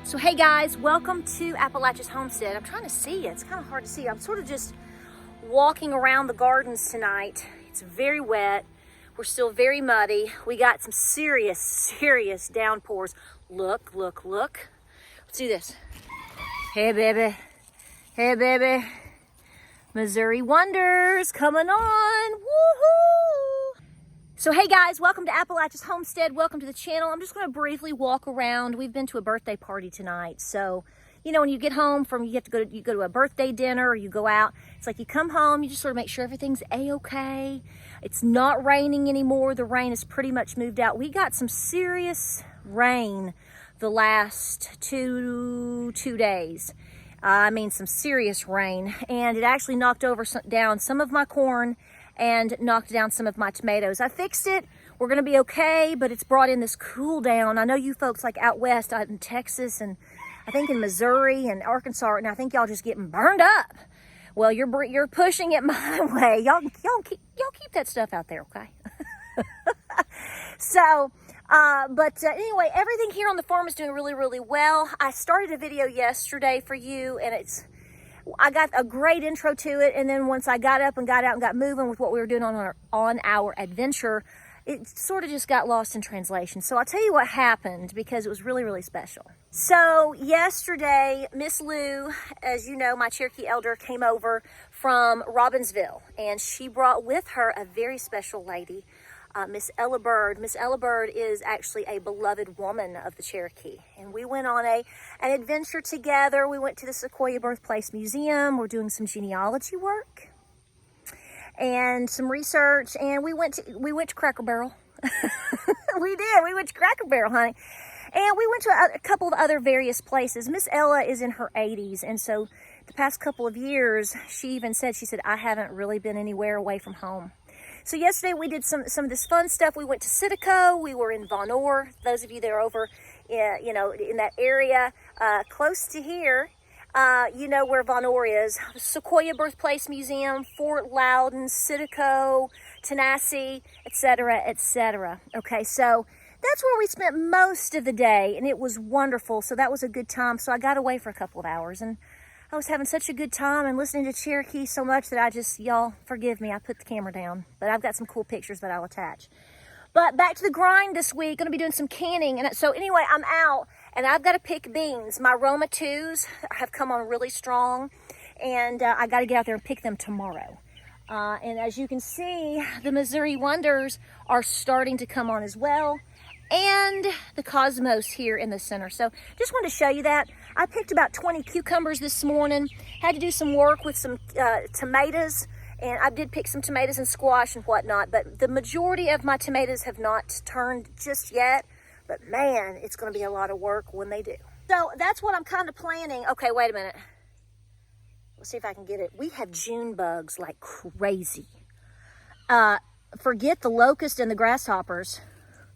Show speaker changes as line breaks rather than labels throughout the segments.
So hey guys, welcome to Appalachia's Homestead. I'm trying to see you. It's kind of hard to see. I'm sort of just walking around the gardens tonight. It's very wet. We're still very muddy. We got some serious downpours. Look. Let's do this. Hey baby. Hey baby. Missouri Wonders coming on. Woohoo! So hey guys, welcome to Appalachia's Homestead. Welcome to the channel. I'm just going to briefly walk around. We've been to a birthday party tonight. So, you know, when you get home from, you go to a birthday dinner or you go out, it's like you come home, you just sort of make sure everything's a-okay. It's not raining anymore. The rain has pretty much moved out. We got some serious rain the last two days. I mean, some serious rain, and it actually knocked down some of my corn and knocked down some of my tomatoes. I fixed it. We're gonna be okay, but it's brought in this cool down. I know you folks like out west, out in Texas, and I think in Missouri and Arkansas, and I think y'all just getting burned up. Well, you're pushing it my way. Y'all keep that stuff out there, okay? So, anyway, everything here on the farm is doing really well. I started a video yesterday for you, and I got a great intro to it, and then once I got up and got out and got moving with what we were doing on our adventure, it sort of just got lost in translation. So I'll tell you what happened, because it was really special. So yesterday, Miss Lou, as you know, my Cherokee elder, came over from Robbinsville, and she brought with her a very special lady, Miss Ella Bird. Miss Ella Bird is actually a beloved woman of the Cherokee. And we went on an adventure together. We went to the Sequoia Birthplace Museum. We're doing some genealogy work and some research. And we went to Cracker Barrel. We did. We went to Cracker Barrel, honey. And we went to a couple of other various places. Miss Ella is in her 80s. And so the past couple of years, she said, I haven't really been anywhere away from home. So yesterday we did some of this fun stuff. We went to Sitico. We were in Von Orr. Those of you that are over, in that area close to here, you know where Von Orr is. Sequoia Birthplace Museum, Fort Loudon, Sitico, Tanasi, etc. Okay, so that's where we spent most of the day, and it was wonderful. So that was a good time. So I got away for a couple of hours, and I was having such a good time and listening to Cherokee so much that y'all forgive me, I put the camera down. But I've got some cool pictures that I'll attach. But back to the grind this week, gonna be doing some canning. And so anyway, I'm out and I've got to pick beans. My Roma 2s have come on really strong, and I gotta get out there and pick them tomorrow. And as you can see, the Missouri Wonders are starting to come on as well, and the Cosmos here in the center. So just wanted to show you that. I picked about 20 cucumbers this morning. Had to do some work with some tomatoes, and I did pick some tomatoes and squash and whatnot, but the majority of my tomatoes have not turned just yet. But man, it's gonna be a lot of work when they do. So that's what I'm kind of planning. Okay, wait a minute. Let's see if I can get it. We have June bugs like crazy. Forget the locust and the grasshoppers.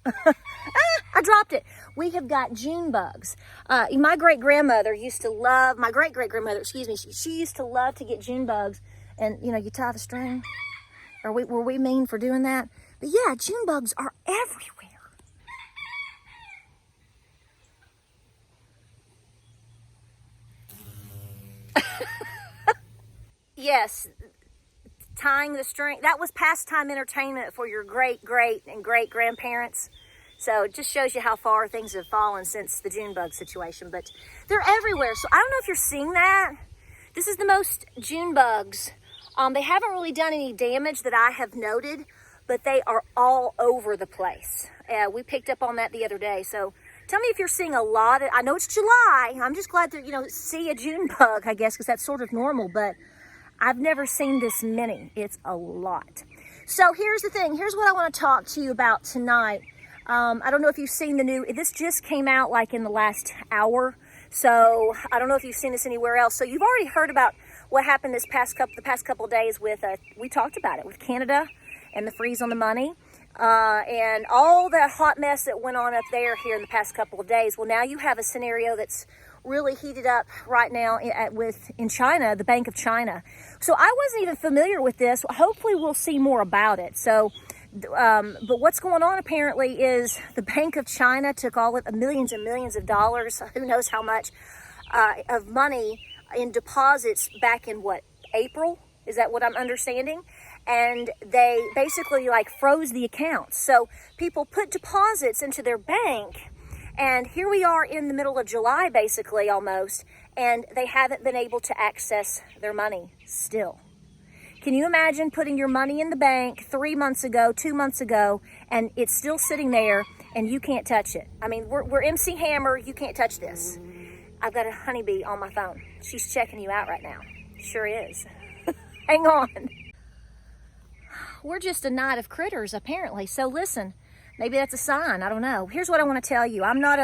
I dropped it. We have got June bugs. My great-grandmother used to love, she used to love to get June bugs, and you tie the string. Were we mean for doing that? But yeah, June bugs are everywhere. Yes, tying the string, that was pastime entertainment for your great and great grandparents. So it just shows you how far things have fallen since the June bug situation, but they're everywhere. So I don't know if you're seeing that. This is the most June bugs. They haven't really done any damage that I have noted, but they are all over the place. We picked up on that the other day. So tell me if you're seeing a lot. I know it's July. I'm just glad to, see a June bug, I guess, because that's sort of normal, but I've never seen this many. It's a lot. So here's the thing. Here's what I want to talk to you about tonight. I don't know if you've seen this just came out like in the last hour. So I don't know if you've seen this anywhere else. So you've already heard about what happened the past couple of days with, we talked about it with Canada and the freeze on the money. And all the hot mess that went on up there here in the past couple of days. Well, now you have a scenario that's really heated up right now in China, the Bank of China. So I wasn't even familiar with this. Hopefully we'll see more about it. So But what's going on apparently is the Bank of China took all of millions and millions of dollars, who knows how much, of money in deposits back in what, April? Is that what I'm understanding? And they basically like froze the accounts. So people put deposits into their bank, and here we are in the middle of July basically almost, and they haven't been able to access their money still. Can you imagine putting your money in the bank 3 months ago, 2 months ago, and it's still sitting there and you can't touch it? I mean, we're MC Hammer, you can't touch this. I've got a honeybee on my phone. She's checking you out right now. Sure is. Hang on. We're just a night of critters, apparently. So listen, maybe that's a sign. I don't know. Here's what I want to tell you. I'm not,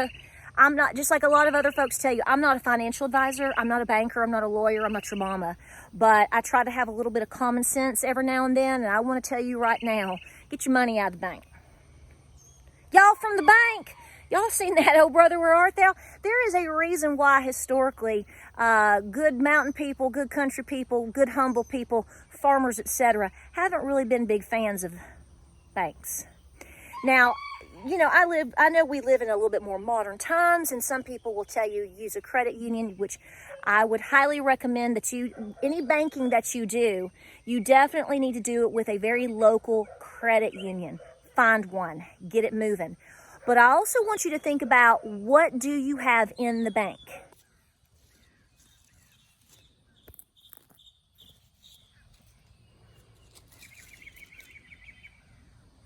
just like a lot of other folks tell you, I'm not a financial advisor. I'm not a banker. I'm not a lawyer. I'm not your mama. But I try to have a little bit of common sense every now and then. And I want to tell you right now, get your money out of the bank. Y'all from the bank. Y'all seen that, oh brother, where art thou? There is a reason why historically good mountain people, good country people, good humble people, farmers, etc., haven't really been big fans of banks. Now, you know, I know we live in a little bit more modern times, and some people will tell you use a credit union, which I would highly recommend that any banking that you do, you definitely need to do it with a very local credit union. Find one, get it moving. But I also want you to think about, what do you have in the bank?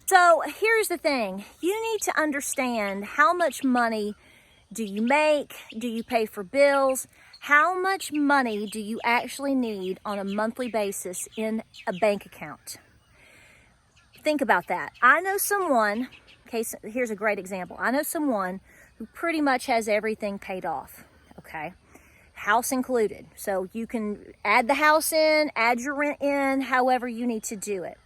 So here's the thing. You need to understand how much money do you make? Do you pay for bills? How much money do you actually need on a monthly basis in a bank account? Think about that. I know someone, okay, so here's a great example. I know someone who pretty much has everything paid off, okay? House included. So you can add the house in, add your rent in, however you need to do it.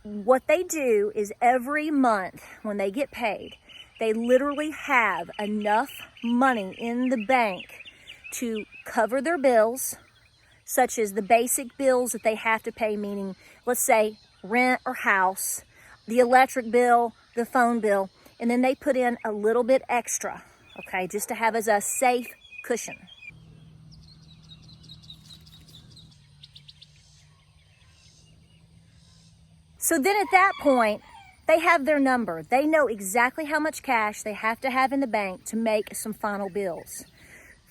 What they do is every month when they get paid, they literally have enough money in the bank to cover their bills, such as the basic bills that they have to pay, meaning, let's say, rent or house, the electric bill, the phone bill, and then they put in a little bit extra, okay, just to have as a safe cushion. So then at that point, they have their number. They know exactly how much cash they have to have in the bank to make some final bills.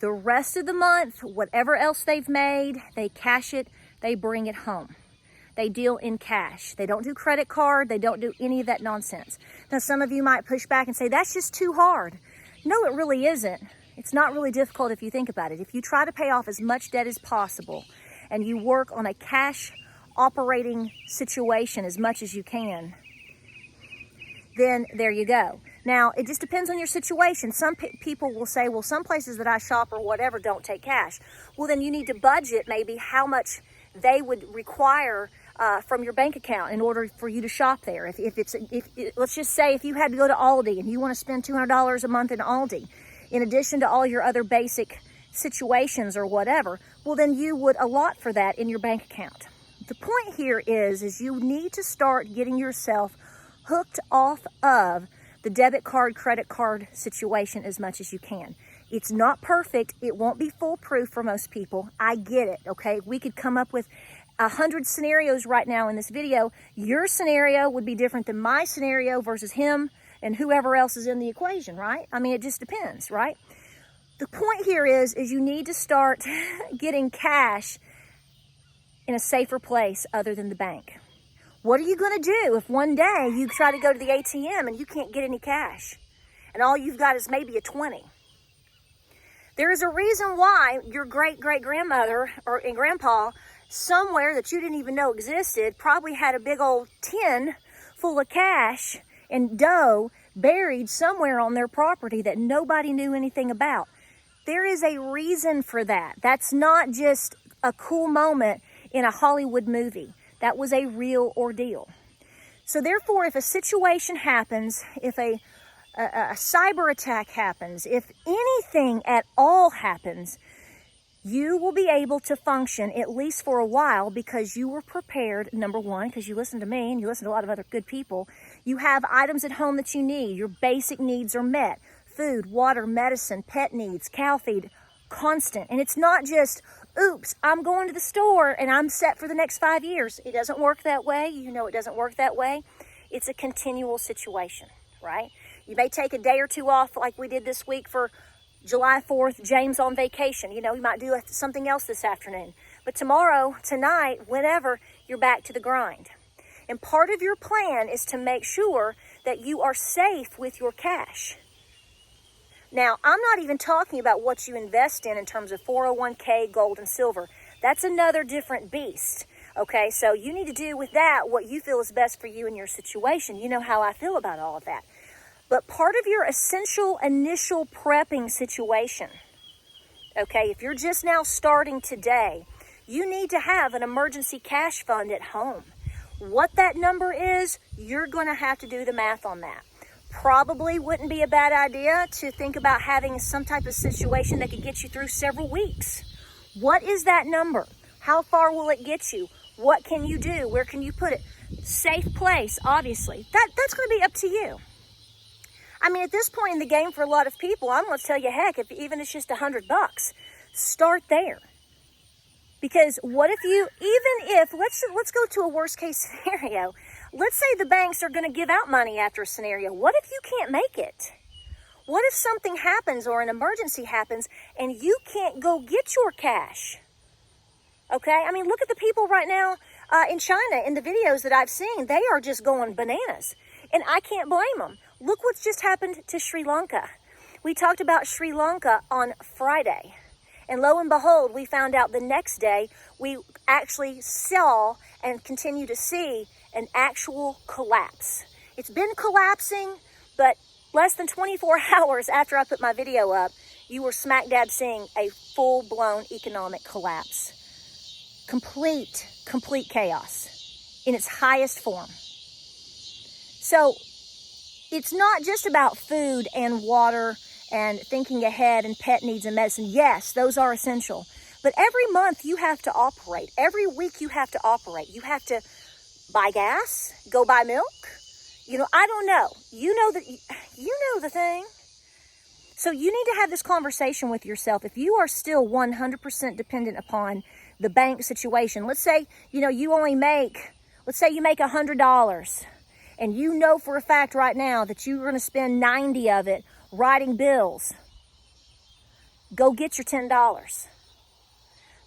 The rest of the month, whatever else they've made, they cash it, they bring it home. They deal in cash. They don't do credit card. They don't do any of that nonsense. Now, some of you might push back and say, that's just too hard. No, it really isn't. It's not really difficult if you think about it. If you try to pay off as much debt as possible and you work on a cash operating situation as much as you can, then there you go. Now, it just depends on your situation. Some people will say, well, some places that I shop or whatever don't take cash. Well, then you need to budget maybe how much they would require from your bank account in order for you to shop there. If let's just say if you had to go to Aldi and you want to spend $200 a month in Aldi, in addition to all your other basic situations or whatever, well, then you would allot for that in your bank account. The point here is you need to start getting yourself hooked off of the debit card, credit card situation as much as you can. It's not perfect. It won't be foolproof for most people. I get it, okay? We could come up with 100 scenarios right now in this video. Your scenario would be different than my scenario versus him and whoever else is in the equation, right? I mean, it just depends, right? The point here is you need to start getting cash in a safer place other than the bank. What are you going to do if one day you try to go to the ATM and you can't get any cash and all you've got is maybe a 20? There is a reason why your great-great-grandmother and grandpa, somewhere that you didn't even know existed, probably had a big old tin full of cash and dough buried somewhere on their property that nobody knew anything about. There is a reason for that. That's not just a cool moment in a Hollywood movie. That was a real ordeal. So therefore, if a situation happens, if a cyber attack happens, if anything at all happens, you will be able to function at least for a while because you were prepared, number one, because you listen to me and you listen to a lot of other good people. You have items at home that you need. Your basic needs are met. Food, water, medicine, pet needs, cow feed, constant. And it's not just, oops, I'm going to the store and I'm set for the next 5 years. It doesn't work that way. You know it doesn't work that way. It's a continual situation, right? You may take a day or two off like we did this week for July 4th, James on vacation. You know, you might do something else this afternoon. But tomorrow, tonight, whenever, you're back to the grind. And part of your plan is to make sure that you are safe with your cash. Now, I'm not even talking about what you invest in terms of 401k, gold, and silver. That's another different beast. Okay, so you need to do with that what you feel is best for you and your situation. You know how I feel about all of that. But part of your essential initial prepping situation, okay, if you're just now starting today, you need to have an emergency cash fund at home. What that number is, you're going to have to do the math on that. Probably wouldn't be a bad idea to think about having some type of situation that could get you through several weeks. What is that number? How far will it get you? What can you do? Where can you put it? Safe place, obviously. That's going to be up to you. I mean, at this point in the game for a lot of people, I'm going to tell you, heck, if even it's just $100, start there. Because what if you, even if, let's go to a worst case scenario. Let's say the banks are going to give out money after a scenario. What if you can't make it? What if something happens or an emergency happens and you can't go get your cash? Okay, I mean, look at the people right now in China in the videos that I've seen. They are just going bananas. And I can't blame them. Look what's just happened to Sri Lanka. We talked about Sri Lanka on Friday. And lo and behold, we found out the next day, we actually saw and continue to see an actual collapse. It's been collapsing, but less than 24 hours after I put my video up, you were smack dab seeing a full-blown economic collapse. Complete chaos in its highest form. So it's not just about food and water and thinking ahead and pet needs and medicine. Yes, those are essential. But every month you have to operate. Every week you have to operate. You have to buy gas, go buy milk. You know, I don't know. You know the thing. So you need to have this conversation with yourself. If you are still 100% dependent upon the bank situation, let's say, let's say you make $100 and you know for a fact right now that you're going to spend 90 of it writing bills. Go get your $10.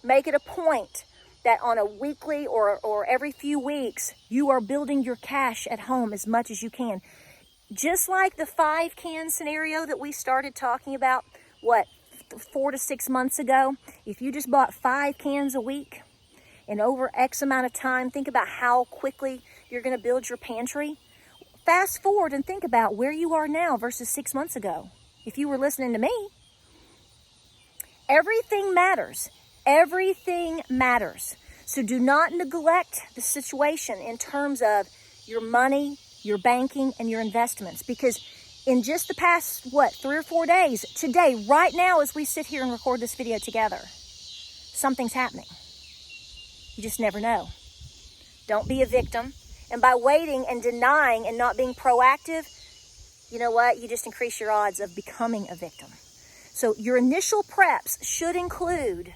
Make it a point that on a weekly or every few weeks, you are building your cash at home as much as you can. Just like the 5-can scenario that we started talking about, 4 to 6 months ago, if you just bought 5 cans a week and over X amount of time, think about how quickly you're going to build your pantry. Fast forward and think about where you are now versus 6 months ago. If you were listening to me, everything matters. Everything matters. So do not neglect the situation in terms of your money, your banking, and your investments. Because in just the past, 3 or 4 days, today, right now, as we sit here and record this video together, something's happening. You just never know. Don't be a victim. And by waiting and denying and not being proactive, you know what? You just increase your odds of becoming a victim. So your initial preps should include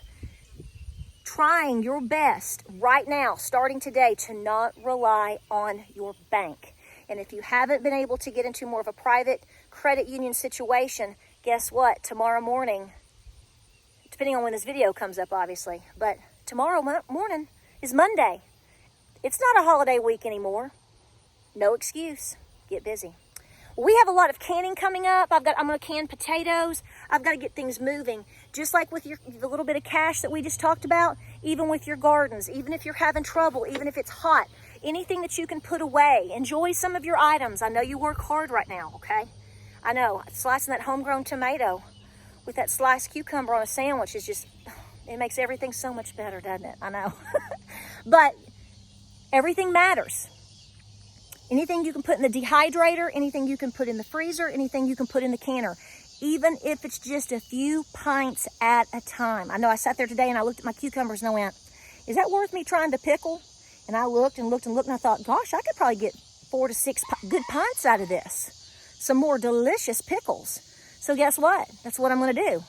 trying your best right now, starting today, to not rely on your bank. And if you haven't been able to get into more of a private credit union situation, guess what? Tomorrow morning, depending on when this video comes up, obviously, but tomorrow morning is Monday. It's not a holiday week anymore. No excuse. Get busy. We have a lot of canning coming up. I'm going to can potatoes. I've got to get things moving. Just like with the little bit of cash that we just talked about, even with your gardens, even if you're having trouble, even if it's hot, anything that you can put away. Enjoy some of your items. I know you work hard right now, okay? I know. Slicing that homegrown tomato with that sliced cucumber on a sandwich is just, it makes everything so much better, doesn't it? I know. But everything matters. Anything you can put in the dehydrator, anything you can put in the freezer, anything you can put in the canner. even if it's just a few pints at a time. I know I sat there today and I looked at my cucumbers and I went, is that worth me trying to pickle? And I looked and looked and looked and I thought, gosh, I could probably get 4 to 6 good pints out of this. Some more delicious pickles. So guess what? That's what I'm gonna do.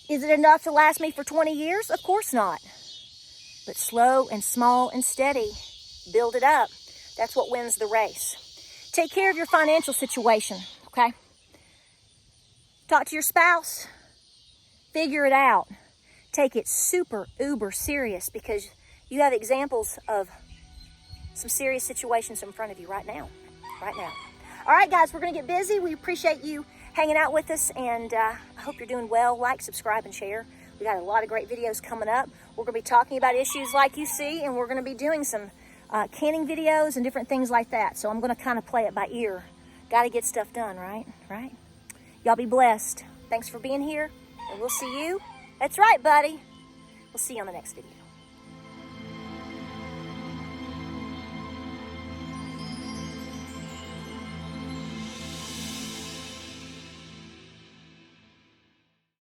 Is it enough to last me for 20 years? Of course not. But slow and small and steady, build it up. That's what wins the race. Take care of your financial situation, okay? Talk to your spouse, figure it out. Take it super, uber serious because you have examples of some serious situations in front of you right now. All right, guys, we're gonna get busy. We appreciate you hanging out with us, and I hope you're doing well. Like, subscribe, and share. We got a lot of great videos coming up. We're gonna be talking about issues like you see, and we're gonna be doing some canning videos and different things like that. So I'm gonna kind of play it by ear. Gotta get stuff done, right? Y'all be blessed. Thanks for being here, and we'll see you. That's right, buddy. We'll see you on the next video.